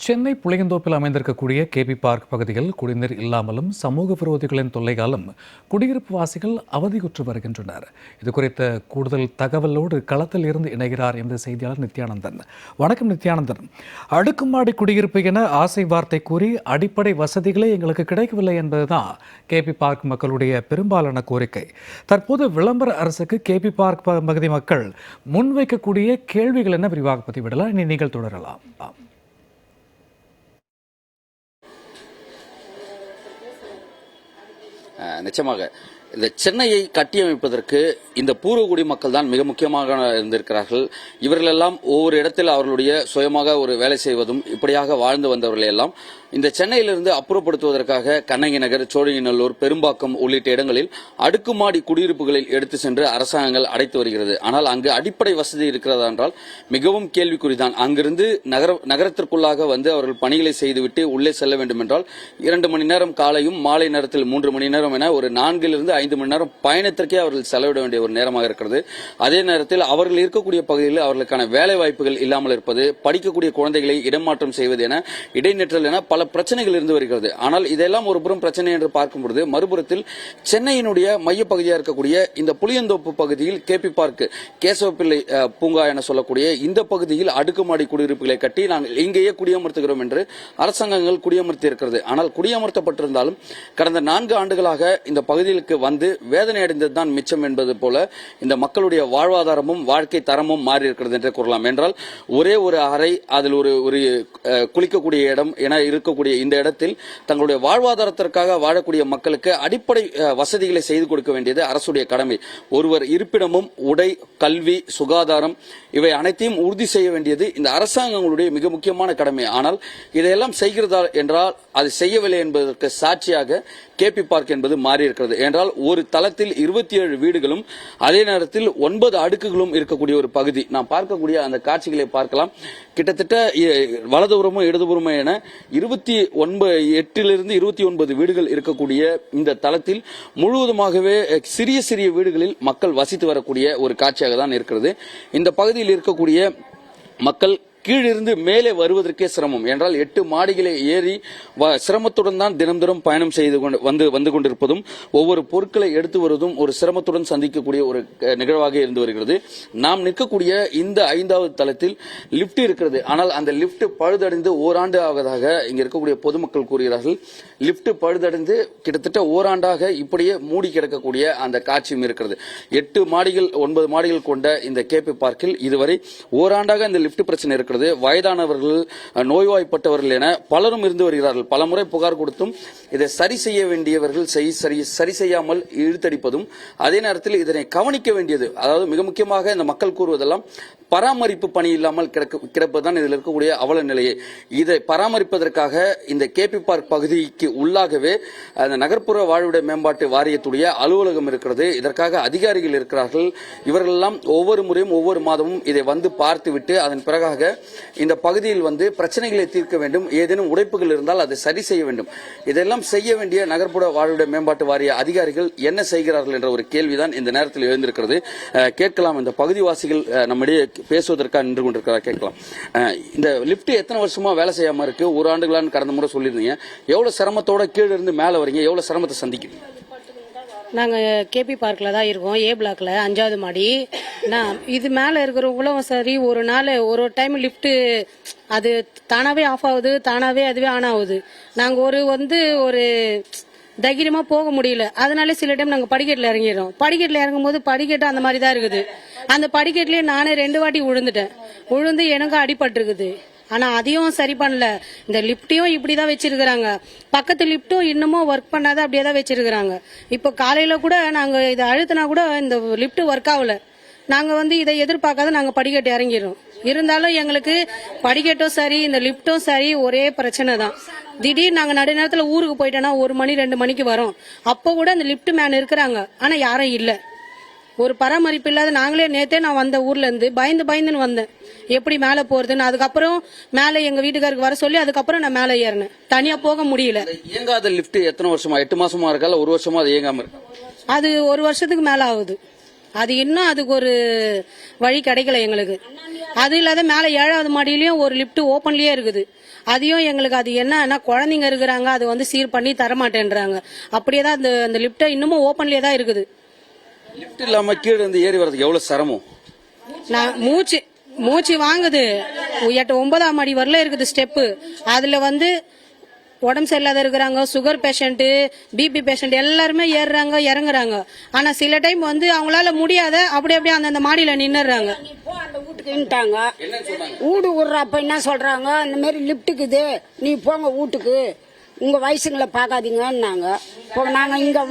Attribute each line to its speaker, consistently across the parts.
Speaker 1: சென்னை புளியந்தோப்பில் அமைந்திருக்கக்கூடிய KP park பகுதியில் குடிநீர் இல்லாமலும் சமூக விரோதிகளின் தொல்லையாலும் குடியிருப்பு வாசிகள் அவதியுற்று வருகின்றனர். இது குறித்த கூடுதல் தகவலோடு களத்தில் இருந்து இணைகிறார் எமது செய்தியாளர் நித்யானந்தன். வணக்கம் நித்யானந்தன். அடுக்குமாடி குடியிருப்பு என ஆசை வார்த்தை கூறி அடிப்படை வசதிகளே எங்களுக்கு கிடைக்கவில்லை என்பதுதான் கேபி பார்க் மக்களுடைய பெரும்பாலான கோரிக்கை. தற்போது விளம்பர அரசுக்கு கேபி பார்க் பகுதி மக்கள் முன்வைக்கக்கூடிய கேள்விகள் என்ன விரிவாக பதிவிடலாம். இனி நீங்கள் தொடரலாம்.
Speaker 2: நிச்சயமாக இந்த சென்னையை கட்டியமைப்பதற்கு இந்த பூர்வகுடி மக்கள் தான் மிக முக்கியமாக இருந்திருக்கிறார்கள். இவர்கள் எல்லாம் ஒவ்வொரு இடத்தில் அவர்களுடைய சுயமாக ஒரு வேலை செய்வதும் இப்படியாக வாழ்ந்து வந்தவர்களை எல்லாம் இந்த சென்னையிலிருந்து அப்புறப்படுத்துவதற்காக கண்ணகி நகர், சோழிங்கநல்லூர், பெரும்பாக்கம் உள்ளிட்ட இடங்களில் அடுக்குமாடி குடியிருப்புகளில் எடுத்து சென்று அரசாங்கங்கள் அடைத்து வருகிறது. ஆனால் அங்கு அடிப்படை வசதி இருக்கிறதா என்றால் மிகவும் கேள்விக்குறிதான். அங்கிருந்து நகரத்திற்குள்ளாக வந்து அவர்கள் பணிகளை செய்துவிட்டு உள்ளே செல்ல வேண்டும் என்றால் 2 மணி நேரம் காலையும் மாலை நேரத்தில் 3 மணி நேரம் என ஒரு 4 5 மணி நேரம் பயணத்திற்கே அவர்கள் செலவிட வேண்டிய ஒரு நேரமாக இருக்கிறது. அதே நேரத்தில் அவர்கள் இருக்கக்கூடிய பகுதியில் அவர்களுக்கான வேலை வாய்ப்புகள் இல்லாமல் இருப்பது, படிக்கக்கூடிய குழந்தைகளை இடமாற்றம் செய்வது என இடைநிற்றல் என பல பிரச்சனைகள் இருந்து வருகிறது. ஆனால் இதெல்லாம் ஒரு புறம் பிரச்சனை என்று பார்க்கும்போது மறுபுறத்தில் சென்னையினுடைய மையப்பகுதியாக இருக்கக்கூடிய இந்த புளியந்தோப்பு பகுதியில் கேபி பார்க், கேசவப்பிள்ளை பூங்கா என சொல்லக்கூடிய இந்த பகுதியில் அடுக்குமாடி குடியிருப்புகளை கட்டி நாங்கள் இங்கேயே குடியமர்த்துகிறோம் என்று அரசாங்கங்கள் குடியமர்த்தி இருக்கிறது. ஆனால் குடியமர்த்தப்பட்டிருந்தாலும் கடந்த 4 ஆண்டுகளாக இந்த பகுதிகளுக்கு வந்து வேதனை அடைந்ததுதான் மிச்சம் என்பது போல இந்த மக்களுடைய வாழ்வாதாரமும் வாழ்க்கை தரமும் மாறி இருக்கிறது என்று கூறலாம். என்றால் ஒரே ஒரு அறை, அதில் ஒரு குளிக்கக்கூடிய இடம் என இருக்கக்கூடிய இந்த இடத்தில் தங்களுடைய வாழ்வாதாரத்திற்காக வாழக்கூடிய மக்களுக்கு அடிப்படை வசதிகளை செய்து கொடுக்க வேண்டியது அரசுடைய கடமை. ஒருவர் இருப்பிடமும், உடை, கல்வி, சுகாதாரம் இவை அனைத்தையும் உறுதி செய்ய வேண்டியது இந்த அரசாங்கங்களுடைய மிக முக்கியமான கடமை. ஆனால் இதையெல்லாம் செய்கிறதா என்றால் அது செய்யவில்லை என்பதற்கு சாட்சியாக கேபி பார்க் என்பது மாறி இருக்கிறது. என்றால் ஒரு தளத்தில் 27 வீடுகளும் அதே நேரத்தில் 9 அடுக்குகளும் இருக்கக்கூடிய ஒரு பகுதி. நாம் பார்க்கக்கூடிய அந்த காட்சிகளை பார்க்கலாம். கிட்டத்தட்ட வலதுபுறமும் இடதுபுறமும் என 8லிருந்து 29 வீடுகள் இருக்கக்கூடிய இந்த தளத்தில் முழுவதுமாகவே சிறிய சிறிய வீடுகளில் மக்கள் வசித்து வரக்கூடிய ஒரு காட்சியாக தான் இருக்கிறது. இந்த பகுதியில் இருக்கக்கூடிய மக்கள் கீழிருந்து மேலே வருவதற்கே சிரமம். என்றால் 8 மாடிகளை ஏறி சிரமத்துடன் தான் தினம் பயணம் செய்து வந்து கொண்டிருப்பதும், ஒவ்வொரு பொருட்களை எடுத்து வருவதும் ஒரு சிரமத்துடன் சந்திக்கக்கூடிய ஒரு நிகழ்வாக இருந்து வருகிறது. நாம் நிற்கக்கூடிய இந்த 5வது தளத்தில் லிப்ட் இருக்கிறது. ஆனால் அந்த லிப்ட் பழுதடைந்து ஓராண்டு ஆவதாக இங்க இருக்கக்கூடிய பொதுமக்கள் கூறுகிறார்கள். லிப்ட் பழுதடைந்து கிட்டத்தட்ட ஓராண்டாக இப்படியே மூடி கிடக்கக்கூடிய அந்த காட்சியும் இருக்கிறது. 8 மாடிகள் 9 மாடிகள் கொண்ட இந்த கேபி பார்க்கில் இதுவரை ஓராண்டாக இந்த லிப்ட் பிரச்சனை இருக்கிறது. வயதானவர்கள், நோய்வாய்ப்பட்டவர்கள் என பலரும் இருந்து வருகிறார்கள். பலமுறை புகார் கொடுத்தும் இதை சரி செய்ய வேண்டியவர்கள் சரி செய்யாமல் இழுத்தடிப்பதும், அதே நேரத்தில் இதனை கவனிக்க வேண்டியது, அதாவது மிக முக்கியமாக இந்த மக்கள் கூறுவதெல்லாம் பராமரிப்பு பணி இல்லாமல் கிடப்பதுதான் இதில் இருக்கக்கூடிய அவல நிலையை. இதை பராமரிப்பதற்காக இந்த கேபி பார்க் பகுதிக்கு உள்ளாகவே அந்த நகர்ப்புற வாழ்விட மேம்பாட்டு வாரியத்துடைய அலுவலகம் இருக்கிறது. இதற்காக அதிகாரிகள் இருக்கிறார்கள். இவர்கள் எல்லாம் ஒவ்வொரு முறையும் ஒவ்வொரு மாதமும் இதை வந்து பார்த்துவிட்டு அதன் பிறகாக இந்த பகுதியில் வந்து பிரச்சனைகளை தீர்க்க வேண்டும். ஏதேனும் உடைப்புகள் இருந்தால் அதை சரி செய்ய வேண்டும். இதெல்லாம் செய்ய வேண்டிய நகர்ப்புற வாழ்விட மேம்பாட்டு வாரிய அதிகாரிகள் என்ன செய்கிறார்கள் என்ற ஒரு கேள்விதான் இந்த நேரத்தில் எழுந்திருக்கிறது. கேட்கலாம், இந்த பகுதிவாசிகள் நம்மிடையே பேசுவதற்காக நின்று கொண்டிருக்கிறார். கேட்கலாம், இந்த லிப்ட் எத்தனை வருஷமா வேலை செய்யாம இருக்கு? ஒரு ஆண்டுகளான்னு கடந்த முறை சொல்லியிருந்தீங்க. எவ்வளவு சிரமத்தோட கீழே இருந்து மேல வரீங்க? எவ்வளவு சிரமத்தை சந்திக்கிறீங்க?
Speaker 3: நாங்கள் கேபி பார்க்கில் தான் இருக்கோம், ஏ பிளாக்ல 5வது மாடி. இது மேலே இருக்கிறவங்களும் சரி, ஒரு நாள் ஒரு டைம் லிஃப்ட்டு அது தானாகவே ஆஃப் ஆகுது, தானாகவே அதுவே ஆன் ஆகுது. நாங்கள் ஒரு தைரியமாக போக முடியல. அதனால சில டைம் நாங்கள் படிக்கட்டில் இறங்கிடுறோம். படிக்கட்டில் இறங்கும் போது படிக்கட்டு அந்த மாதிரி தான் இருக்குது. அந்த படிக்கட்டுலேயே நானே 2 வாட்டி விழுந்து எனக்கும் அடிபட்டிருக்குது. ஆனா அதையும் சரி பண்ணல. இந்த லிப்டையும் இப்படிதான் வச்சிருக்கிறாங்க. பக்கத்து லிப்டும் இன்னமும் ஒர்க் பண்ணாத அப்படியே தான் வச்சிருக்கிறாங்க. இப்போ காலையில கூட நாங்க இதை அழுத்தினா கூட இந்த லிப்ட் ஒர்க் ஆகல. நாங்க இதை எதிர்பார்க்காத நாங்க படிக்கட்டு இறங்கிடுறோம். இருந்தாலும் எங்களுக்கு படிக்கட்டும் சரி, இந்த லிப்டும் சரி, ஒரே பிரச்சனை தான். திடீர்னு நாங்க நடுநேரத்துல ஊருக்கு போயிட்டோம்னா 1 மணி 2 மணிக்கு வரோம். அப்போ கூட இந்த லிப்ட் மேன் இருக்கிறாங்க, ஆனா யாரும் இல்ல. ஒரு பராமரிப்பு இல்லாத நாங்களே நேத்தே நான் வந்த ஊர்ல இருந்து பயந்துன்னு வந்தேன், எப்படி மேல போறதுன்னு. அதுக்கப்புறம் மேல எங்க வீட்டுக்காருக்கு வர சொல்லி அதுக்கப்புறம் நான் மேல ஏறினேன். தனியா போக முடியல.
Speaker 2: இயங்காத லிப்ட் எத்தனை வருஷமா? 8 மாசமா இருக்கா, 1 வருஷமா அது இயங்காம இருக்கு?
Speaker 3: அது 1 வருஷத்துக்கு மேல ஆகுது. அது இன்னும் அதுக்கு ஒரு வழி கிடைக்கல எங்களுக்கு. அது இல்லாத மேல 7வது மாடியிலயும் ஒரு லிப்ட் ஓப்பன்லயே இருக்குது. அதையும் எங்களுக்கு அது என்னன்னா குழந்தைங்க இருக்கிறாங்க, அது வந்து சீர் பண்ணி தரமாட்டேன்றாங்க. அப்படியே தான் அந்த லிப்ட் இன்னமும் ஓப்பன்லயே தான் இருக்குது.
Speaker 2: லிஃப்ட் இல்லாம கீழே இருந்து ஏறி வர்றதுக்கு எவ்வளவு சிரமம்?
Speaker 3: நான் மூச்சு வாங்குது. 8 9ஆம் மாடி வரல இருக்குது ஸ்டெப்பு. அதுல வந்து உடம்பு சரியில்லாத இருக்கிறாங்க, சுகர் பேஷண்ட், பிபி பேஷண்ட் எல்லாருமே ஏறுறாங்க இறங்குறாங்க. ஆனா சில டைம் வந்து அவங்களால முடியாத அப்படியே அந்த மாடியில நின்னுறாங்க.
Speaker 4: அந்த வீட்டுக்குன்ட்டாங்க. வீடு விடுறப்ப என்ன சொல்றாங்க, இந்த மாதிரி லிப்டுக்குது, நீ போங்க வீட்டுக்கு, உங்க வயசுங்களை பார்க்காதீங்கன்னாங்க. இப்போ நாங்க இங்க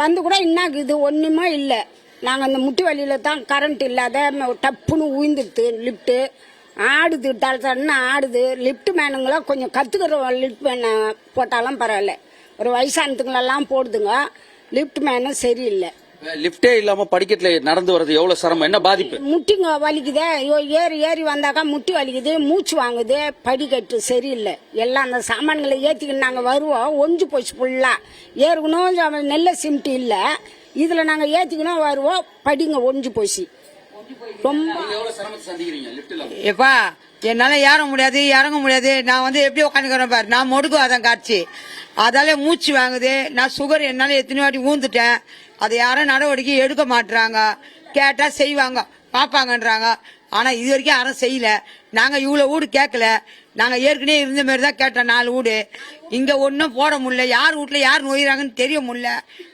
Speaker 4: வந்து கூட என்னாக்குது ஒண்ணுமே இல்லை. நாங்க அந்த முட்டு வழியில தான் கரண்ட் இல்லாத டப்புன்னு உயிர்ந்துடுது லிப்ட். ஆடுது, தன்னு ஆடுது. லிப்ட் மேனுங்களாம் கொஞ்சம் கத்துக்கிற லிப்ட் மேன் போட்டாலும் பரவாயில்ல. ஒரு வயசானதுங்களெல்லாம் போடுதுங்க, லிப்ட் மேனும் சரியில்லை.
Speaker 2: லிஃப்டே இல்லாம படிக்கட்டுல நடந்து வர்றது எவ்வளவு சிரமம், என்ன பாதிப்பு?
Speaker 4: முட்டிங்க வலிக்குதே, ஏறி வந்தாக்கா முட்டி வலிக்குது, மூச்சு வாங்குது, படிக்கட்டு சரியில்லை. எல்லாம் அந்த சாமான்களை ஏத்திக்கிட்டு நாங்க வருவோம், ஒஞ்சு போச்சு ஃபுல்லா. ஏற்கனும் நெல்ல சிமெண்ட் இல்ல, இதுல நாங்க ஏத்திக்கணும் வருவோம், படிங்க ஒஞ்சு போச்சு. ரொம்ப
Speaker 5: எப்பா என்னால ஏற முடியாது, இறங்க முடியாது. நான் வந்து எப்படி உட்காந்துக்கிறேன் பாரு, நான் மொடுக்கும் அதான் காட்சி. அதால மூச்சு வாங்குது. நான் சுகர் என்னால எத்தனை வாட்டி ஊந்துட்டேன். அதை யாரும் நடவடிக்கை எடுக்க மாட்டாங்க. கேட்டா செய்வாங்க, பாப்பாங்கன்றாங்க. ஆனா இது வரைக்கும் யாரும் செய்யல. நாங்க இவ்வளவு வீடு கேட்கல. நாங்க ஏற்கனவே இருந்த மாதிரி தான் கேட்டோம் 4 வீடு. இங்க ஒன்னும் போட முடியல. யார் வீட்டுல யார் நோயிறாங்கன்னு தெரிய முடியல.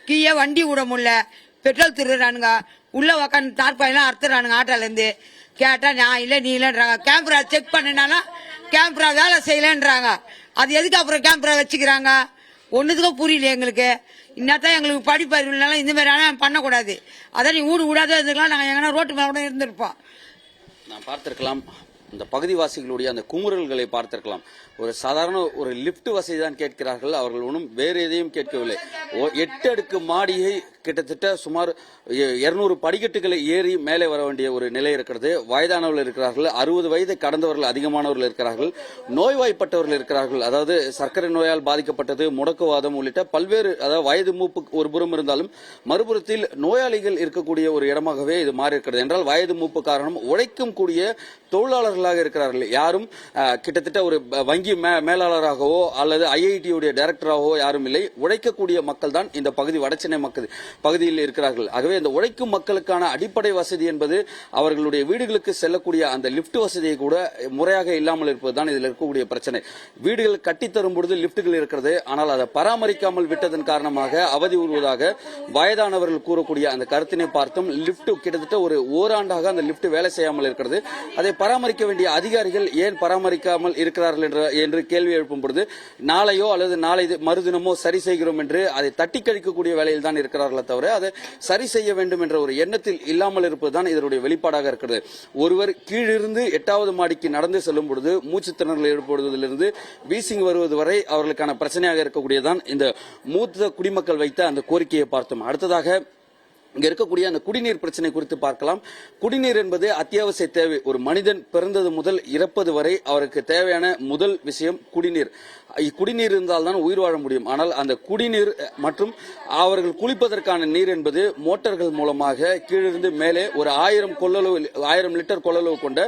Speaker 5: கீழே வண்டி விட முடியல. பெட்ரோல் திருடுறானுங்க. உள்ள உக்காந்து தார்பாயெல்லாம் அறுத்துறானுங்க ஆட்டோல இருந்து. கேட்டா நான் இல்ல நீ இல்லன்றாங்க. கேமரா செக் பண்ணினாலும் கேமரா வேலை செய்யலன்றாங்க. அது எதுக்கு அப்புறம் கேமரா வச்சுக்கிறாங்க? ஒன்னுத்துக்கும் புரியல எங்களுக்கு. இன்னத்தான் எங்களுக்கு படிப்பறிவுனால இந்த மாதிரி ஆனா பண்ணக்கூடாது. அதான் நீ வீடு விடாத இருந்துக்கலாம். நாங்க எங்கன்னா ரோட்டு மேல கூட இருந்திருப்போம்.
Speaker 2: நான் பார்த்திருக்கலாம், இந்த பகுதிவாசிகளுடைய அந்த குமுறல்களை பார்த்திருக்கலாம். ஒரு சாதாரண ஒரு லிப்ட் வசதி தான் கேட்கிறார்கள். அவர்கள் ஒன்றும் வேறு எதையும் கேட்கவில்லை. 8 அடுக்கு மாடியை கிட்டத்தட்ட சுமார் 200 படிக்கட்டுகளை ஏறி மேலே வர வேண்டிய ஒரு நிலை இருக்கிறது. வயதானவர்கள் இருக்கிறார்கள், 60 வயதை கடந்தவர்கள் அதிகமானவர்கள் இருக்கிறார்கள், நோய்வாய்ப்பட்டவர்கள் இருக்கிறார்கள். அதாவது சர்க்கரை நோயால் பாதிக்கப்பட்டது, முடக்குவாதம் உள்ளிட்ட பல்வேறு, அதாவது வயது மூப்பு ஒரு புறம் இருந்தாலும் மறுபுறத்தில் நோயாளிகள் இருக்கக்கூடிய ஒரு இடமாகவே இது மாறி இருக்கிறது. என்றால் வயது மூப்பு காரணம் உழைக்கும் கூடிய தொழிலாளர்களாக இருக்கிறார்கள். யாரும் கிட்டத்தட்ட ஒரு வங்கி மேலாளராகவோ அல்லது ஐஐடியுடைய டைரக்டராகவோ யாரும் இல்லை. உழைக்கக்கூடிய மக்கள் தான் இந்த பகுதி வடசென்னை பகுதியில் இருக்கிறார்கள். ஆகவே இந்த உழைக்கும் மக்களுக்கான அடிப்படை வசதி என்பது அவர்களுடைய வீடுகளுக்கு செல்லக்கூடிய அந்த லிப்ட் வசதியை கூட முறையாக இல்லாமல் இருப்பதுதான் இதில் இருக்கக்கூடிய பிரச்சனை. வீடுகள் கட்டித்தரும் பொழுது லிப்டுகள் இருக்கிறது, ஆனால் அதை பராமரிக்காமல் விட்டதன் காரணமாக அவதி உறுவதாக வயதானவர்கள் கூறக்கூடிய அந்த கருத்தினை பார்த்தும் லிப்ட் கிட்டத்தட்ட ஒரு ஓராண்டாக அந்த லிப்ட் வேலை செய்யாமல் இருக்கிறது. அதை பராமரிக்க வேண்டிய அதிகாரிகள் ஏன் பராமரிக்காமல் இருக்கிறார்கள் என்று கேள்வி எழுப்பும் பொழுது நாளையோ அல்லது நாளை மறுதினமோ சரி செய்கிறோம் என்று அதை தட்டி கழிக்கக்கூடிய வேலையில் தான் இருக்கிறார்களே தவிர அதை சரி செய்ய வேண்டும் என்ற ஒரு எண்ணத்தில் இல்லாமல் இருப்பதுதான் இதனுடைய வெளிப்பாடாக இருக்கிறது. ஒருவர் கீழிருந்து 8வது மாடிக்கு நடந்து செல்லும் பொழுது மூச்சு திணறல் ஏற்படுவதிலிருந்து வீசிங் வருவது வரை அவர்களுக்கான பிரச்சனையாக இருக்கக்கூடியதான் இந்த மூத்த குடிமக்கள் வைத்த அந்த கோரிக்கையை பார்த்தோம். அடுத்ததாக இங்க இருக்கக்கூடிய அந்த குடிநீர் பிரச்சனை குறித்து பார்க்கலாம். குடிநீர் என்பது அத்தியாவசிய தேவை. ஒரு மனிதன் பிறந்தது முதல் இறப்பது வரை அவருக்கு தேவையான முதல் விஷயம் குடிநீர். குடிநீர் இருந்தால்தான் உயிர் வாழ முடியும். ஆனால் அந்த குடிநீர் மற்றும் அவர்கள் குளிப்பதற்கான நீர் என்பது மோட்டார்கள் மூலமாக கீழிருந்து மேலே ஒரு 1000 லிட்டர் கொள்ளளவு கொண்ட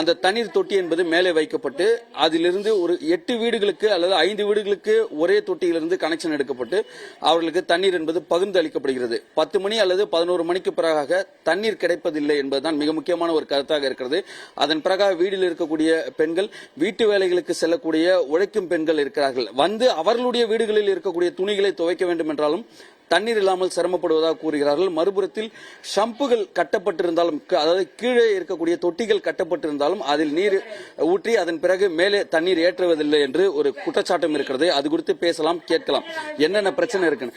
Speaker 2: அந்த தண்ணீர் தொட்டி என்பது மேலே வைக்கப்பட்டு அதிலிருந்து ஒரு 8 வீடுகளுக்கு அல்லது 5 வீடுகளுக்கு ஒரே தொட்டியிலிருந்து கனெக்ஷன் எடுக்கப்பட்டு அவர்களுக்கு தண்ணீர் என்பது பகிர்ந்து அளிக்கப்படுகிறது. 10 மணி அல்லது 11 மணிக்கு பிறகாக தண்ணீர் கிடைப்பதில்லை என்பதுதான் மிக முக்கியமான ஒரு கருத்தாக இருக்கிறது. அதன் பிறகு வீட்டில் இருக்கக்கூடிய பெண்கள், வீட்டு வேலைகளுக்கு செல்லக்கூடிய உழைக்கும் பெண்கள் இருக்கிறார்கள். வந்து அவர்களுடைய வீடுகளில் இருக்கக்கூடிய துணிகளை துவைக்க வேண்டும் என்றாலும் தண்ணீர் இல்லாமல் சிரமப்படுவதாக கூறுகிறார்கள். மறுபுறத்தில் ஷம்புகள் கட்டப்பட்டிருந்தாலும், அதாவது கீழே இருக்கக்கூடிய தொட்டிகள் கட்டப்பட்டிருந்தாலும் அதில் நீர் ஊற்றி அதன் பிறகு மேலே தண்ணீர் ஏற்றுவதில்லை என்று ஒரு குற்றச்சாட்டம் இருக்கிறது. அது குறித்து பேசலாம், கேட்கலாம். என்னென்ன பிரச்சனை இருக்கு,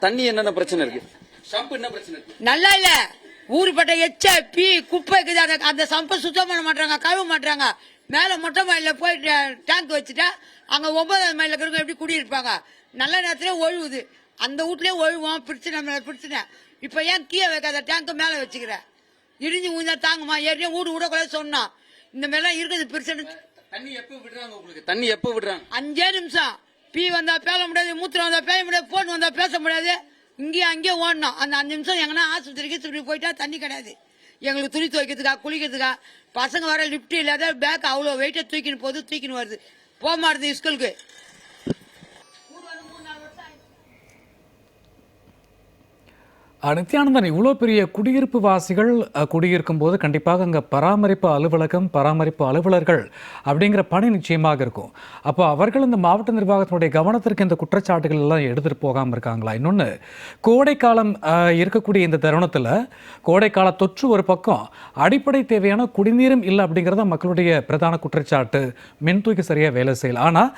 Speaker 2: தண்ணி என்னென்ன பிரச்சனை இருக்கு, ஷம்பு என்ன பிரச்சனை இருக்கு?
Speaker 5: நல்லா இல்ல, ஊருப்பட்ட எச்ச பி குப்பை இருக்குது. அந்த சம்பை சுத்தம் பண்ண மாட்டாங்க, கழுவ மாட்டாங்க. மேல மொட்டை மாடியில போய் டேங்க் வச்சுட்டா அங்க 9வது மைல இருக்கிறவங்க எப்படி குடியிருப்பாங்க? நல்ல நேரத்திலே ஒழுகுது, அந்த வீட்லயே ஒழுவோம். பிரச்சனை. இப்ப ஏன் கீழே வைக்காத டேங்க் மேல வச்சுக்கிற? இடிஞ்சு ஊந்தா தாங்குமா? ஏற்கனவே வீடு கூட சொன்னோம். இந்த மாதிரிலாம் இருக்குது பிரச்சனை.
Speaker 2: தண்ணி எப்ப விடுறாங்க உங்களுக்கு? தண்ணி எப்ப விடுறாங்க?
Speaker 5: 5 நிமிஷம். பி வந்தா பேச முடியாது, மூத்திரம் வந்தா பேச முடியாது, போன் வந்தா பேச முடியாது. இங்கேயும் அங்கேயும் ஓடணும். அந்த 5 நிமிஷம் எங்கன்னா ஆஸ்பத்திரிக்கு திரும்பி போயிட்டா தண்ணி கிடையாது. எங்களுக்கு துணி துவைக்கிறதுக்கா குளிக்கிறதுக்கா பசங்க வர லிப்ட் இல்லாத பேக் அவ்வளோ வெயிட்டை தூக்கின்னு வருது போக மாட்டுது ஸ்கூலுக்கு.
Speaker 1: நித்யானந்தன், இவ்வளோ பெரிய குடியிருப்பு வாசிகள் குடியிருக்கும் போது கண்டிப்பாக அங்கே பராமரிப்பு அலுவலகம், பராமரிப்பு அலுவலர்கள் அப்படிங்கிற பணி நிச்சயமாக இருக்கும். அப்போ அவர்கள் இந்த மாவட்ட நிர்வாகத்தினுடைய கவனத்திற்கு இந்த குற்றச்சாட்டுகள் எல்லாம் எடுத்துகிட்டு போகாமல் இருக்காங்களா? இன்னொன்று, கோடைக்காலம் இருக்கக்கூடிய இந்த தருணத்தில் கோடைக்கால தொற்று ஒரு பக்கம், அடிப்படை தேவையான குடிநீரும் இல்லை அப்படிங்கிறத மக்களுடைய பிரதான குற்றச்சாட்டு. மின்தூக்கி சரியாக வேலை செய்யல. ஆனால்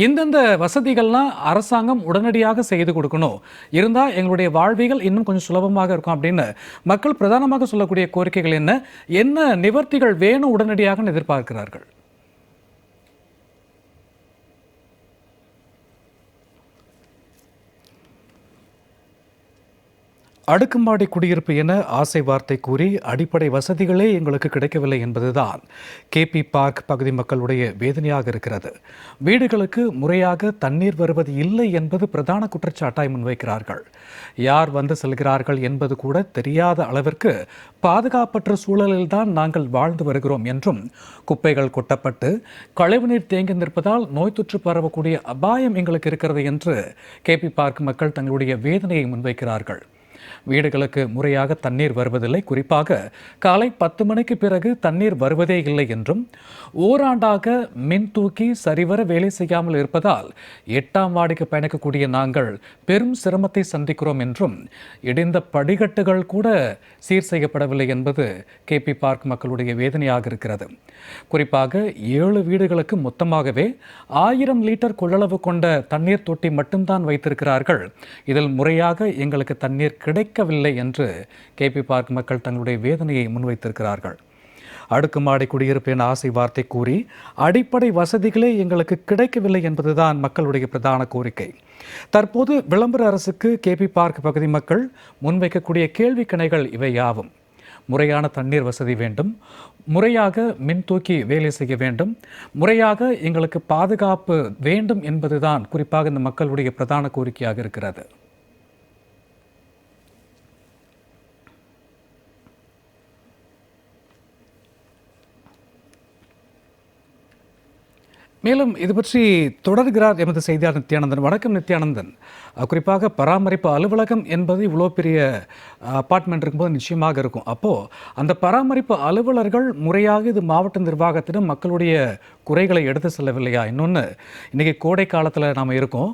Speaker 1: இந்தந்த வசதிகள்லாம் அரசாங்கம் உடனடியாக செய்து கொடுக்கணும், இருந்தால் எங்களுடைய வாழ்விகள் இன்னும் கொஞ்சம் சுலபமாக இருக்கும் அப்படின்னு மக்கள் பிரதானமாக சொல்லக்கூடிய கோரிக்கைகள் என்ன நிவர்த்திகள் வேணும் உடனடியாக எதிர்பார்க்கிறார்கள்? அடுக்குமாடி குடியிருப்பு என ஆசை வார்த்தை கூறி அடிப்படை வசதிகளே எங்களுக்கு கிடைக்கவில்லை என்பதுதான் கேபி பார்க் பகுதி மக்களுடைய வேதனையாக இருக்கிறது. வீடுகளுக்கு முறையாக தண்ணீர் வருவது இல்லை என்பது பிரதான குற்றச்சாட்டாய் முன்வைக்கிறார்கள். யார் வந்து செல்கிறார்கள் என்பது கூட தெரியாத அளவிற்கு பாதுகாப்பற்ற சூழலில்தான் நாங்கள் வாழ்ந்து வருகிறோம் என்றும், குப்பைகள் கொட்டப்பட்டு கழிவுநீர் தேங்கி நிற்பதால் நோய் தொற்று பரவக்கூடிய அபாயம் எங்களுக்கு இருக்கிறது என்று கேபி பார்க் மக்கள் தங்களுடைய வேதனையை முன்வைக்கிறார்கள். வீடுகளுக்கு முறையாக தண்ணீர் வருவதில்லை, குறிப்பாக காலை 10 மணிக்கு பிறகு தண்ணீர் வருவதே இல்லை என்றும், ஓராண்டாக மின் தூக்கி சரிவர வேலை செய்யாமல் இருப்பதால் 8ஆம் வார்டுக்கு பயணிக்கக்கூடிய நாங்கள் பெரும் சிரமத்தை சந்திக்கிறோம் என்றும், இடிந்த படிக்கட்டுகள் கூட சீர் செய்யப்படவில்லை என்பது கேபி பார்க் மக்களுடைய வேதனையாக இருக்கிறது. குறிப்பாக 7 வீடுகளுக்கு மொத்தமாகவே 1000 லிட்டர் கொள்ளளவு கொண்ட தண்ணீர் தொட்டி மட்டும்தான் வைத்திருக்கிறார்கள். இதில் முறையாக எங்களுக்கு தண்ணீர் கிடைக்கவில்லை என்று கேபி பார்க் மக்கள் தங்களுடைய வேதனையை முன்வைத்திருக்கிறார்கள். அடுக்குமாடி குடியிருப்பு என ஆசை வார்த்தை கூறி அடிப்படை வசதிகளே எங்களுக்கு கிடைக்கவில்லை என்பதுதான் மக்களுடைய பிரதான கோரிக்கை. தற்போது விளம்பர அரசுக்கு கேபி பார்க் பகுதி மக்கள் முன்வைக்கக்கூடிய கேள்வி கணைகள் இவை யாவும்: முறையான தண்ணீர் வசதி வேண்டும், முறையாக மின் தூக்கி வேலை செய்ய வேண்டும், முறையாக எங்களுக்கு பாதுகாப்பு வேண்டும் என்பதுதான் குறிப்பாக இந்த மக்களுடைய பிரதான கோரிக்கையாக இருக்கிறது. மேலும் இது பற்றி தொடர்கிறார் எமது செய்தியாளர் நித்யானந்தன். வணக்கம் நித்யானந்தன். குறிப்பாக பராமரிப்பு அலுவலகம் என்பது இவ்வளோ பெரிய அப்பார்ட்மெண்ட் இருக்கும்போது நிச்சயமாக இருக்கும். அப்போது அந்த பராமரிப்பு அலுவலர்கள் முறையாக இது மாவட்ட நிர்வாகத்திடம் மக்களுடைய குறைகளை எடுத்து செல்லவில்லையா? இன்னொன்று, இன்றைக்கி கோடை காலத்தில் நாம் இருக்கோம்.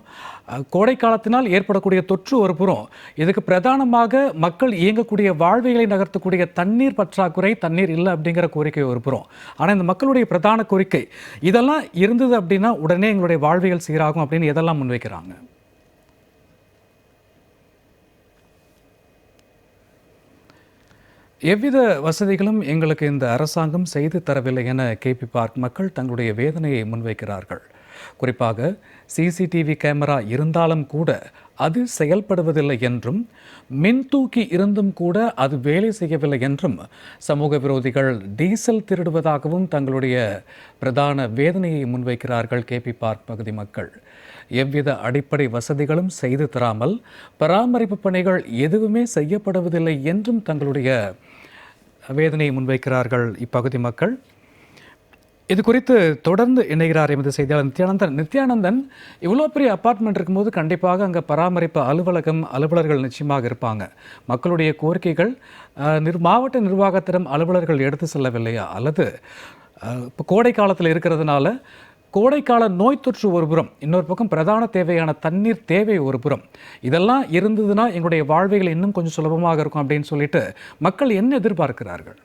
Speaker 1: கோடை காலத்தினால் ஏற்படக்கூடிய தொற்று ஒரு புறம், இதுக்கு பிரதானமாக மக்கள் இயங்கக்கூடிய வாழ்விகளை நகர்த்தக்கூடிய தண்ணீர் பற்றாக்குறை, தண்ணீர் இல்லை அப்படிங்கிற கோரிக்கை ஒரு புறம். ஆனால் இந்த மக்களுடைய பிரதான கோரிக்கை இதெல்லாம் இருந்தது அப்படின்னா உடனே எங்களுடைய வாழ்வியல் சீராகும் அப்படின்னு எதெல்லாம் முன்வைக்கிறாங்க? எவ்வித வசதிகளும் எங்களுக்கு இந்த அரசாங்கம் செய்து தரவில்லை என கேபி பார்க் மக்கள் தங்களுடைய வேதனையை முன்வைக்கிறார்கள். குறிப்பாக சிசிடிவி கேமரா இருந்தாலும் கூட அது செயல்படுவதில்லை என்றும், மின்தூக்கி இருந்தும் கூட அது வேலை செய்யவில்லை என்றும், சமூக விரோதிகள் டீசல் திருடுவதாகவும் தங்களுடைய பிரதான வேதனையை முன்வைக்கிறார்கள் கேபி பார்க் பகுதி மக்கள். எவ்வித அடிப்படை வசதிகளும் செய்து தராமல் பராமரிப்பு பணிகள் எதுவுமே செய்யப்படுவதில்லை என்றும் தங்களுடைய வேதனையை முன்வைக்கிறார்கள் இப்பகுதி மக்கள். இது குறித்து தொடர்ந்து இணைகிறார் எமது செய்தியாளர் நித்யானந்தன். நித்யானந்தன், இவ்வளோ பெரிய அப்பார்ட்மெண்ட் இருக்கும்போது கண்டிப்பாக அங்கே பராமரிப்பு அலுவலர்கள் நிச்சயமாக இருப்பாங்க. மக்களுடைய கோரிக்கைகள் மாவட்ட நிர்வாகத்திடம் அலுவலர்கள் எடுத்து செல்லவில்லையா? அல்லது இப்போ கோடை காலத்தில் இருக்கிறதுனால கோடைக்கால நோய் தொற்று ஒரு புறம், இன்னொரு பக்கம் பிரதான தேவையான தண்ணீர் தேவை ஒரு புறம், இதெல்லாம் இருந்ததுன்னா எங்களுடைய வாழ்வைகள் இன்னும் கொஞ்சம் சுலபமாக இருக்கும் அப்படின்னு சொல்லிட்டு மக்கள் என்ன எதிர்பார்க்கிறார்கள்?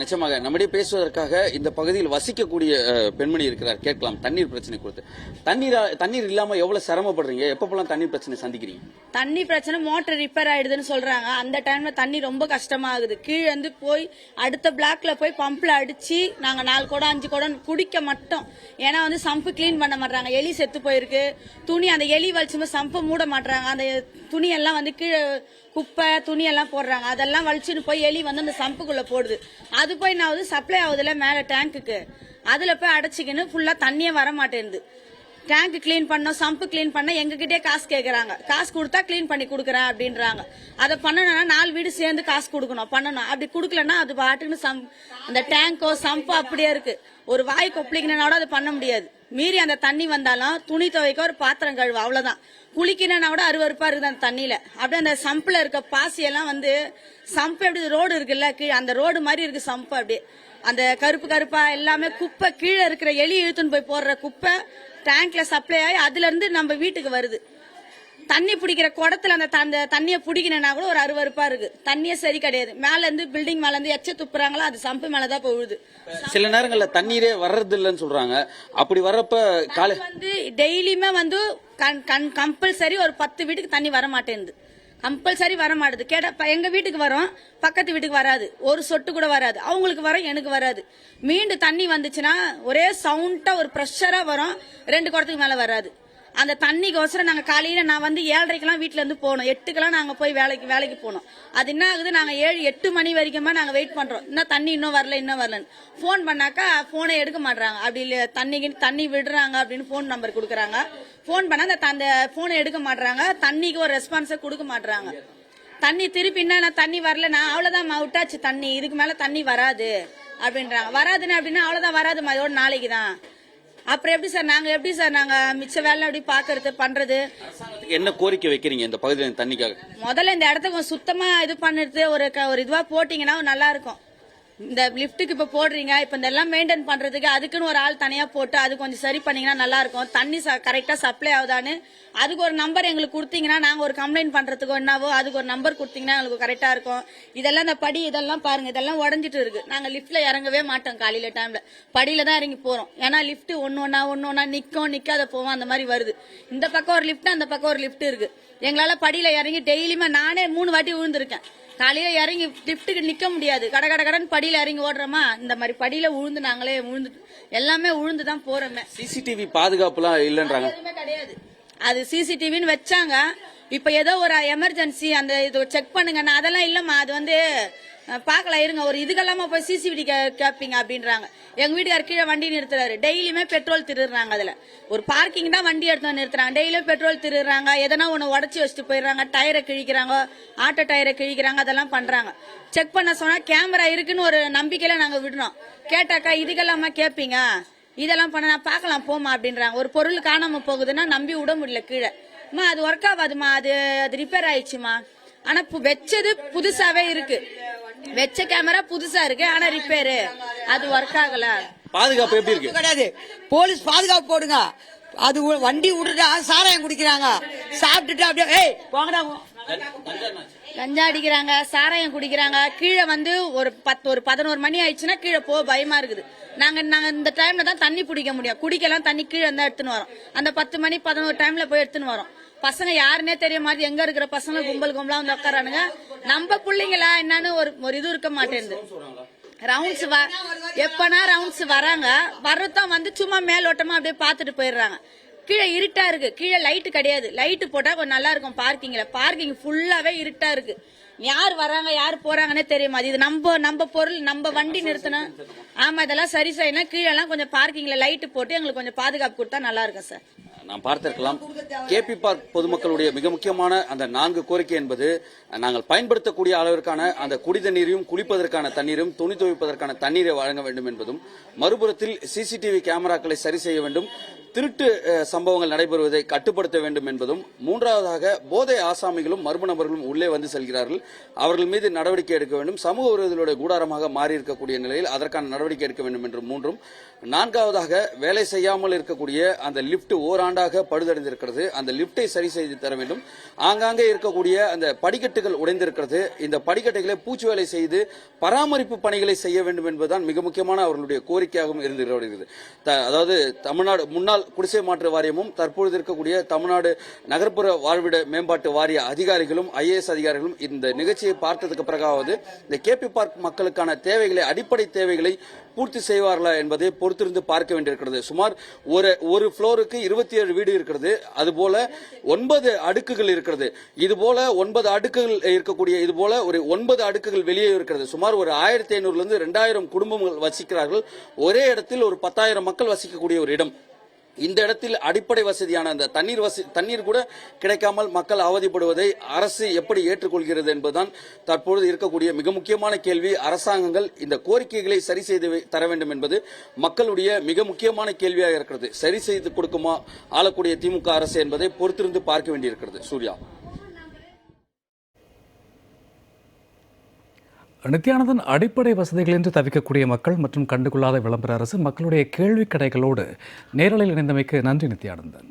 Speaker 2: நிச்சயமாக நம்மிடையே பேசுவதற்காக இந்த பகுதியில் வசிக்கக்கூடிய பெண்மணி இருக்கிறார், கேட்கலாம் தண்ணீர் பிரச்சனை குறித்து. தண்ணீர் இல்லாம எவ்வளவு சிரமப்படுறீங்க? எப்பப்பெல்லாம் தண்ணீர் பிரச்சனை சந்திக்கிறீங்க?
Speaker 6: தண்ணி பிரச்சனை மோட்டர் ரிப்பேர் ஆயிடுதுன்னு சொல்றாங்க. அந்த டைம்ல தண்ணி ரொம்ப கஷ்டமாகுது. கீழே வந்து போய் அடுத்த பிளாக்ல போய் பம்ப்ல அடிச்சு நாங்க 4 குடம் 5 குடம் குடிக்க மட்டும். ஏன்னா வந்து சம்பு கிளீன் பண்ண மாட்டாங்க, எலி செத்து போயிருக்கு. துணி அந்த எலி வலிச்சும்போது சம்பை மூட மாட்டாங்க, அந்த துணியெல்லாம் வந்து கீழே குப்பை துணி எல்லாம் போடுறாங்க, அதெல்லாம் வலிச்சுன்னு போய் எலி வந்து அந்த சம்புக்குள்ள போடுது. அது போய் என்ன ஆகுது, சப்ளை ஆகுதுல மேல டேங்குக்கு, அதுல போய் அடைச்சிக்கின்னு ஃபுல்லா தண்ணியே வர மாட்டேங்குது. டேங்க் கிளீன் பண்ணோம், சம்பு கிளீன் பண்ண எங்ககிட்டயே காசு கேக்குறாங்க. காசு கொடுத்தா கிளீன் பண்ணி கொடுக்குறேன் அப்படின்றாங்க. அதை பண்ணணும்னா 4 வீடு சேர்ந்து காசு கொடுக்கணும், பண்ணணும். அப்படி கொடுக்கலன்னா அது பாட்டுன்னு அந்த டேங்கோ சம்பு அப்படியே இருக்கு. ஒரு வாய் கொப்பளிக்கணும்னா கூட அது பண்ண முடியாது. மீறி அந்த தண்ணி வந்தாலும் துணி துவைக்க ஒரு பாத்திரம் கழுவு, அவ்வளவுதான். குளிக்கணும்னா கூட அருவருப்பா இருக்குது அந்த தண்ணியில. அப்படியே அந்த சம்புல இருக்க பாசி எல்லாம் வந்து, சம்பு எப்படி ரோடு இருக்குல்ல கீழே, அந்த ரோடு மாதிரி இருக்கு சம்பு. அப்படியே அந்த கருப்பு கருப்பா எல்லாமே குப்பை, கீழே இருக்கிற எலி இழுத்துன்னு போய் போடுற குப்பை டேங்க்ல சப்ளை ஆகி அதுல இருந்து நம்ம வீட்டுக்கு வருது. தண்ணி பிடிக்கிற குடத்துல அந்த தண்ணியை பிடிக்கணும்னா கூட ஒரு அருவருப்பா இருக்கு. தண்ணியே சரி கிடையாது. மேல இருந்து பில்டிங் மேல இருந்து எச்ச துப்புறாங்களா, அது சம்பு மேலதான் போகுது.
Speaker 2: சில நேரங்கள்ல தண்ணீரே வர்றது இல்லைன்னு சொல்றாங்க. அப்படி வர்றப்ப
Speaker 6: வந்து டெய்லியுமே வந்து கம்பல்சரி ஒரு 10 வீட்டுக்கு தண்ணி வர மாட்டேங்குது. கம்பல்சரி வர மாட்டேது. கேட்டா எங்க வீட்டுக்கு வரும், பக்கத்து வீட்டுக்கு வராது, ஒரு சொட்டு கூட வராது. அவங்களுக்கு வரும், எனக்கு வராது. மீண்டும் தண்ணி வந்துச்சுன்னா ஒரே சவுண்டா ஒரு ப்ரெஷரா வரும், 2 குடத்துக்கு மேல வராது. அந்த தண்ணிக்கோசரம் நாங்க காலையில நான் வந்து 7:30 வீட்டுல இருந்து போனோம், 8 நாங்க போய் வேலைக்கு போனோம். அது என்ன ஆகுது, நாங்க 7-8 மணி வரைக்குமா நாங்க வெயிட் பண்றோம். இன்னும் தண்ணி இன்னும் வரலன்னு போன் பண்ணாக்கா போனை எடுக்க மாட்டாங்க. அப்படி தண்ணி விடுறாங்க அப்படின்னு போன் நம்பர் கொடுக்குறாங்க. போன் பண்ணா அந்த போனை எடுக்க மாட்டாங்க. தண்ணிக்கு ஒரு ரெஸ்பான்ஸை கொடுக்க மாட்டாங்க. தண்ணி திருப்பி என்ன தண்ணி வரலன்னா அவ்வளவுதான் விட்டாச்சு தண்ணி, இதுக்கு மேல தண்ணி வராது அப்படின்றாங்க. வராதுன்னு அப்படின்னா அவ்வளவுதான், வராது அதோட நாளைக்கு தான். அப்புறம் எப்படி சார் நாங்க மிச்ச வேலை அப்படி பாக்குறது பண்றது?
Speaker 2: என்ன கோரிக்கை வைக்கிறீங்க இந்த பகுதியில் தண்ணிக்காக?
Speaker 6: முதல்ல இந்த இடத்த கொஞ்சம் சுத்தமா இது பண்ணிட்டு ஒரு இதுவா போட்டீங்கன்னா நல்லா இருக்கும். இந்த லிப்டுக்கு இப்ப போடுறீங்க, இப்ப இதெல்லாம் மெயின்டைன் பண்றதுக்கு அதுக்குன்னு ஒரு ஆள் தனியா போட்டு அது கொஞ்சம் சரி பண்ணீங்கன்னா நல்லா இருக்கும். தண்ணி கரெக்டா சப்ளை ஆகுதான்னு அதுக்கு ஒரு நம்பர் எங்களுக்கு கொடுத்தீங்கன்னா நாங்க ஒரு கம்ப்ளைண்ட் பண்றதுக்கோ என்னவோ அதுக்கு ஒரு நம்பர் கொடுத்தீங்கன்னா எங்களுக்கு கரெக்டா இருக்கும். இதெல்லாம் இந்த படி இதெல்லாம் பாருங்க, இதெல்லாம் உடஞ்சிட்டு இருக்கு. நாங்க லிப்ட்ல இறங்கவே மாட்டோம் காலையில டைம்ல, படியில தான் இறங்கி போறோம். ஏன்னா லிப்ட் ஒன்னொன்னா நிக்காத போவோம், அந்த மாதிரி வருது. இந்த பக்கம் ஒரு லிப்ட், அந்த பக்கம் ஒரு லிப்ட் இருக்கு. எங்களால படியில இறங்கி டெய்லியுமே நானே 3 வாட்டி விழுந்திருக்கேன். காலையில இறங்கி லிப்டுக்கு நிக்க முடியாது, கடன் படியில இறங்கி ஓடுறோமா, இந்த மாதிரி படியில உழுந்து நாங்களே எல்லாமே உழுந்துதான் போறோமே.
Speaker 2: சிசிடிவி பாதுகாப்புலாம் இல்லன்றாங்க.
Speaker 6: எதுவுமே கிடையாது. அது சிசிடிவின்னு வச்சாங்க. இப்ப ஏதோ ஒரு எமர்ஜென்சி அந்த இது செக் பண்ணுங்கன்னா அதெல்லாம் இல்லம்மா, அது வந்து பாக்கலாம் இருங்க, ஒரு இதுக்கெல்லாம போய் சிசிடிவி கேப்பீங்க அப்படின்றாங்க. எங்க வீட்டுக்கார கீழே வண்டி நிறுத்துறாரு, டெய்லியுமே பெட்ரோல் திருடுறாங்க. அதுல ஒரு பார்க்கிங் தான் வண்டி எடுத்து நிறுத்துறாங்க, டெய்லியும் பெட்ரோல் திருடுறாங்க. எதனா ஒண்ணு உடச்சி வச்சுட்டு போயிடுறாங்க, டயரை கிழிக்கிறாங்க, ஆட்டோ டயரை கிழிக்கிறாங்க, அதெல்லாம் பண்றாங்க. செக் பண்ண சொன்னா கேமரா இருக்குன்னு ஒரு நம்பிக்கையில நாங்க விடுறோம். கேட்டாக்கா இதுக்கெல்லாமா கேப்பீங்க, இதெல்லாம் பண்ண நான் பாக்கலாம் போமா அப்படின்றாங்க. ஒரு பொருள் காணாம போகுதுன்னா நம்பி விட முடியல கீழே. அது ஒர்க் ஆகாதுமா, அது ரிப்பேர் ஆயிடுச்சுமா. ஆனா வச்சது புதுசாவே இருக்கு, வெச்ச கேமரா புதுசா இருக்கு, ஆனா ரிப்பேரு அது ஒர்க் ஆகல.
Speaker 2: பாதுகாப்பு எப்படி இருக்கு?
Speaker 5: கிடையாது. போலீஸ் பாதுகாப்பு போடுங்க. அது வண்டி விட்டுட்டா சாராயம் குடிக்கிறாங்க, சாப்பிட்டுட்டு அப்படியே போங்கடா
Speaker 6: கஞ்சா அடிக்கிறாங்க, சாராயம் குடிக்கிறாங்க. கீழே வந்து ஒரு 11 மணி ஆயிடுச்சுன்னா கீழே போக பயமா இருக்குது. நாங்க இந்த டைம்ல தான் தண்ணி பிடிக்க முடியும், குடிக்கலாம் தண்ணி கீழே இருந்தா எடுத்துன்னு வரோம். அந்த 10 மணி 11 டைம்ல போய் எடுத்துன்னு வரோம். பசங்க யாருன்னே தெரிய மாதிரி எங்க இருக்கிற பசங்க கும்பலா வந்து உட்காரானுங்க. நம்ம பிள்ளைங்களா என்னன்னு ஒரு இது இருக்க மாட்டேங்குது. ரவுண்ட்ஸ் எப்பனா ரவுண்ட்ஸ் வராங்க, வர்றதான் வந்து சும்மா மேலோட்டமா அப்படியே பாத்துட்டு போயிடுறாங்க. கீழே இருட்டா இருக்கு, கீழே லைட் கிடையாது. லைட் போட்டா கொஞ்சம் நல்லா இருக்கும். பார்க்கிங் ஃபுல்லாவே இருட்டா இருக்கு. யார் வராங்க யார் போறாங்கன்னே தெரியுமா. இது நம்ம பொருள், நம்ம வண்டி நிறுத்தணும். ஆமா, இதெல்லாம் சரி செய்யணும். கீழே எல்லாம் கொஞ்சம் பார்க்கிங்ல லைட் போட்டு எங்களுக்கு கொஞ்சம் பாதுகாப்பு கொடுத்தா நல்லா இருக்கும் சார்.
Speaker 2: நாம் பார்த்திருக்கலாம், கேபி பார்க் பொதுமக்களுடைய மிக முக்கியமான அந்த 4 கோரிக்கை என்பது நாங்கள் பயன்படுத்தக்கூடிய அளவிற்கான அந்த குடித நீரையும், குளிப்பதற்கான தண்ணீரும், துணி துவைப்பதற்கான தண்ணீரை வழங்க வேண்டும் என்பதும், மறுபுறத்தில் சிசிடிவி கேமராக்களை சரி செய்ய வேண்டும், திருட்டு சம்பவங்கள் நடைபெறுவதை கட்டுப்படுத்த வேண்டும் என்பதும், மூன்றாவதாக போதை ஆசாமிகளும் மர்ம நபர்களும் உள்ளே வந்து செல்கிறார்கள், அவர்கள் மீது நடவடிக்கை எடுக்க வேண்டும், சமூக விரோதிகளுடைய கூடாரமாக மாறி இருக்கக்கூடிய நிலையில் அதற்கான நடவடிக்கை எடுக்க வேண்டும் என்று 3ம், 4வது வேலை செய்யாமல் இருக்கக்கூடிய அந்த லிப்ட் ஓராண்டாக பழுதடைந்திருக்கிறது, அந்த லிப்டை சரி செய்து தர வேண்டும். ஆங்காங்கே இருக்கக்கூடிய அந்த படிக்கட்டுகள் உடைந்திருக்கிறது, இந்த படிக்கட்டுகளை பூச்சி வேலை செய்து பராமரிப்பு பணிகளை செய்ய வேண்டும் என்பதுதான் மிக முக்கியமான அவர்களுடைய கோரிக்கையாகவும் இருந்து வருகிறது. அதாவது தமிழ்நாடு முன்னாள் குடிசை மாற்று வாரியமும் தற்பொழுது இருக்கக்கூடிய தமிழ்நாடு நகர்ப்புற வாழ்விட மேம்பாட்டு வாரிய அதிகாரிகளும் IAS அதிகாரிகளும் இந்த நிகழ்ச்சியை பார்த்ததுக்கு பிறகாவது இந்த கேபி பார்க் மக்களுக்கான தேவைகளை, அடிப்படை தேவைகளை பூர்த்தி செய்வார்களா என்பதை பொறுத்திருந்து பார்க்க வேண்டியிருக்கிறது. சுமார் ஒரு ஃப்ளோருக்கு 27 வீடு இருக்கிறது. அதுபோல 9 அடுக்குகள் இருக்கிறது. இதுபோல 9 அடுக்குகள் இருக்கக்கூடிய இதுபோல ஒரு 9 அடுக்குகள் வெளியே இருக்கிறது. சுமார் ஒரு 1500 2000 குடும்பங்கள் வசிக்கிறார்கள். ஒரே இடத்தில் ஒரு 10,000 மக்கள் வசிக்கக்கூடிய ஒரு இடம். இந்த இடத்தில் அடிப்படை வசதியான அந்த தண்ணீர் கூட கிடைக்காமல் மக்கள் அவதிப்படுவதை அரசு எப்படி ஏற்றுக்கொள்கிறது என்பதுதான் தற்பொழுது இருக்கக்கூடிய மிக முக்கியமான கேள்வி. அரசாங்கங்கள் இந்த கோரிக்கைகளை சரி செய்து தர வேண்டும் என்பது மக்களுடைய மிக முக்கியமான கேள்வியாக இருக்கிறது. சரி செய்து கொடுக்குமா ஆளக்கூடிய திமுக அரசு என்பதை பொறுத்திருந்து பார்க்க வேண்டியிருக்கிறது. சூர்யா.
Speaker 1: நித்யானந்தன், அடிப்படை வசதிகளின்றி தவிக்கக்கூடிய மக்கள் மற்றும் கண்டுகொள்ளாத விளம்பர அரசு மக்களுடைய கேள்வி கடைகளோடு நேரலையில் இணைந்தமைக்கு நன்றி நித்யானந்தன்.